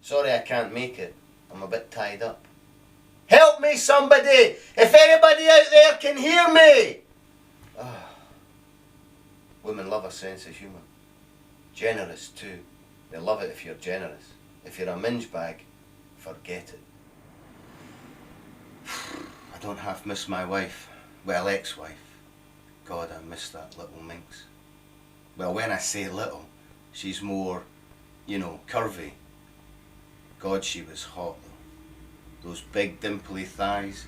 Sorry I can't make it. I'm a bit tied up. Help me, somebody! If anybody out there can hear me! Ah. Women love a sense of humour. Generous too. They love it if you're generous. If you're a minge bag, forget it. I don't half miss my wife. Well, ex-wife. God, I miss that little minx. Well, when I say little, she's more, you know, curvy. God, she was hot though. Those big dimply thighs.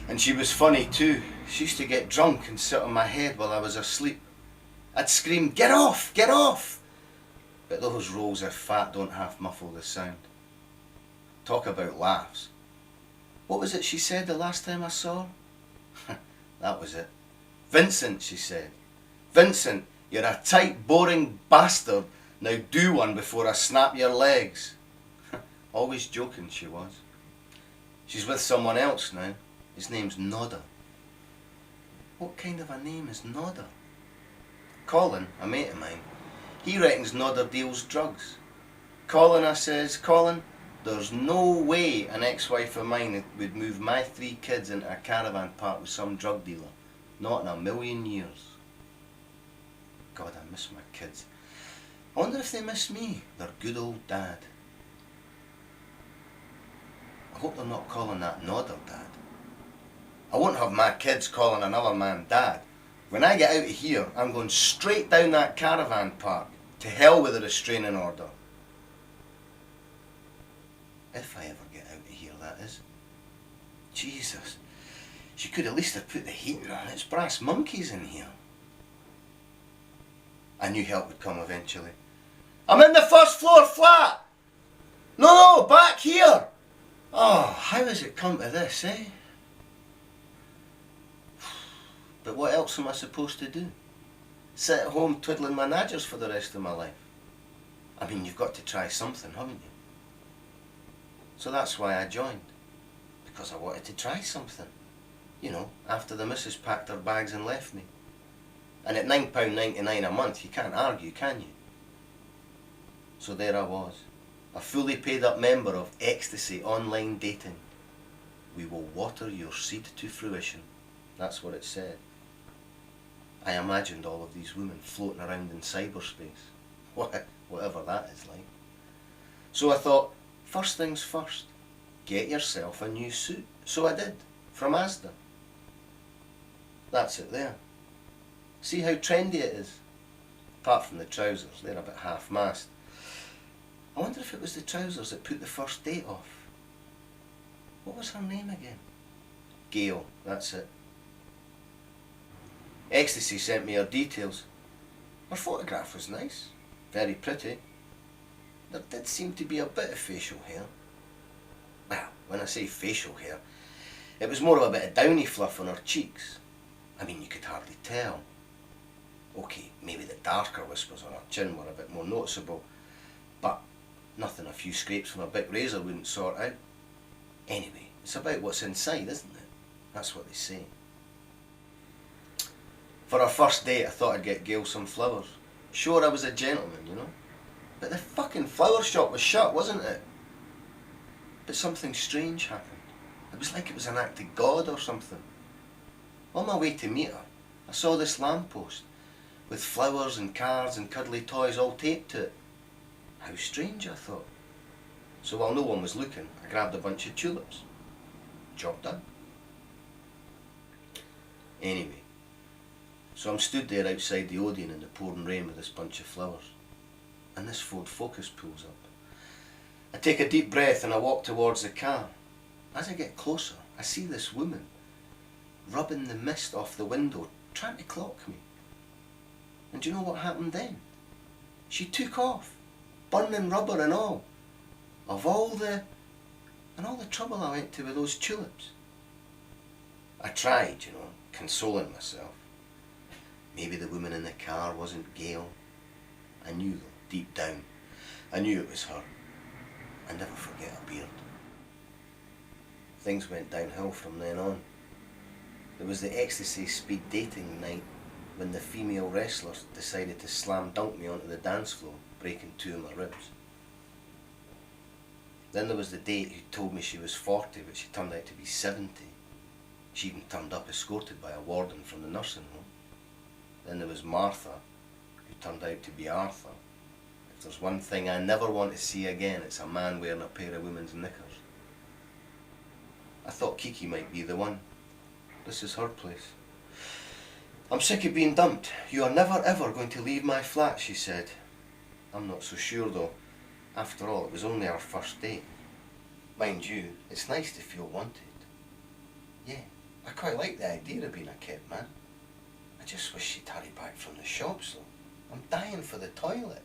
And she was funny too. She used to get drunk and sit on my head while I was asleep. I'd scream, "Get off! Get off!" But those rolls of fat don't half muffle the sound. Talk about laughs. What was it she said the last time I saw her? That was it. "Vincent," she said. "Vincent, you're a tight, boring bastard. Now do one before I snap your legs." Always joking she was. She's with someone else now. His name's Nodder. What kind of a name is Nodder? Colin, a mate of mine, he reckons Nodder deals drugs. "Colin," I says, "Colin, there's no way an ex-wife of mine would move my 3 kids into a caravan park with some drug dealer. Not in a million years." God, I miss my kids. I wonder if they miss me, their good old dad. I hope they're not calling that Nodder dad. I won't have my kids calling another man dad. When I get out of here, I'm going straight down that caravan park. To hell with the restraining order. If I ever get out of here, that is. Jesus, she could at least have put the heating on. It's brass monkeys in here. I knew help would come eventually. "I'm in the first floor flat!" No, back here!" Oh, how has it come to this, eh? But what else am I supposed to do? Sit at home twiddling my nadgers for the rest of my life? I mean, you've got to try something, haven't you? So that's why I joined. Because I wanted to try something. You know, after the missus packed her bags and left me. And at £9.99 a month, you can't argue, can you? So there I was. A fully paid up member of Ecstasy Online Dating. We will water your seed to fruition. That's what it said. I imagined all of these women floating around in cyberspace. Whatever that is like. So I thought, first things first, get yourself a new suit. So I did, from Asda. That's it there. See how trendy it is? Apart from the trousers, they're a bit half-mast. I wonder if it was the trousers that put the first date off. What was her name again? Gail, that's it. Ecstasy sent me her details. Her photograph was nice, very pretty. There did seem to be a bit of facial hair. Well, when I say facial hair, it was more of a bit of downy fluff on her cheeks. I mean, you could hardly tell. Okay, maybe the darker whispers on her chin were a bit more noticeable, but nothing a few scrapes from a big razor wouldn't sort out. Anyway, it's about what's inside, isn't it? That's what they say. For our first date, I thought I'd get Gail some flowers. Sure, I was a gentleman, you know. But the fucking flower shop was shut, wasn't it? But something strange happened. It was like it was an act of God or something. On my way to meet her, I saw this lamppost with flowers and cards and cuddly toys all taped to it. How strange, I thought. So while no one was looking, I grabbed a bunch of tulips. Job done. Anyway, so I'm stood there outside the Odeon in the pouring rain with this bunch of flowers. And this Ford Focus pulls up. I take a deep breath and I walk towards the car. As I get closer, I see this woman rubbing the mist off the window, trying to clock me. And do you know what happened then? She took off, burning rubber and all. Of all the trouble I went to with those tulips. I tried, you know, consoling myself. Maybe the woman in the car wasn't Gail. I knew though, deep down, I knew it was her. I never forget a beard. Things went downhill from then on. There was the Ecstasy speed dating night when the female wrestlers decided to slam dunk me onto the dance floor, breaking 2 of my ribs. Then there was the date who told me she was 40, but she turned out to be 70. She even turned up escorted by a warden from the nursing home. Then there was Martha, who turned out to be Arthur. If there's one thing I never want to see again, it's a man wearing a pair of women's knickers. I thought Kiki might be the one. This is her place. I'm sick of being dumped. You are never ever going to leave my flat, she said. I'm not so sure though. After all, it was only our first date. Mind you, it's nice to feel wanted. Yeah, I quite like the idea of being a kept man. I just wish she'd hurry back from the shops though. I'm dying for the toilet.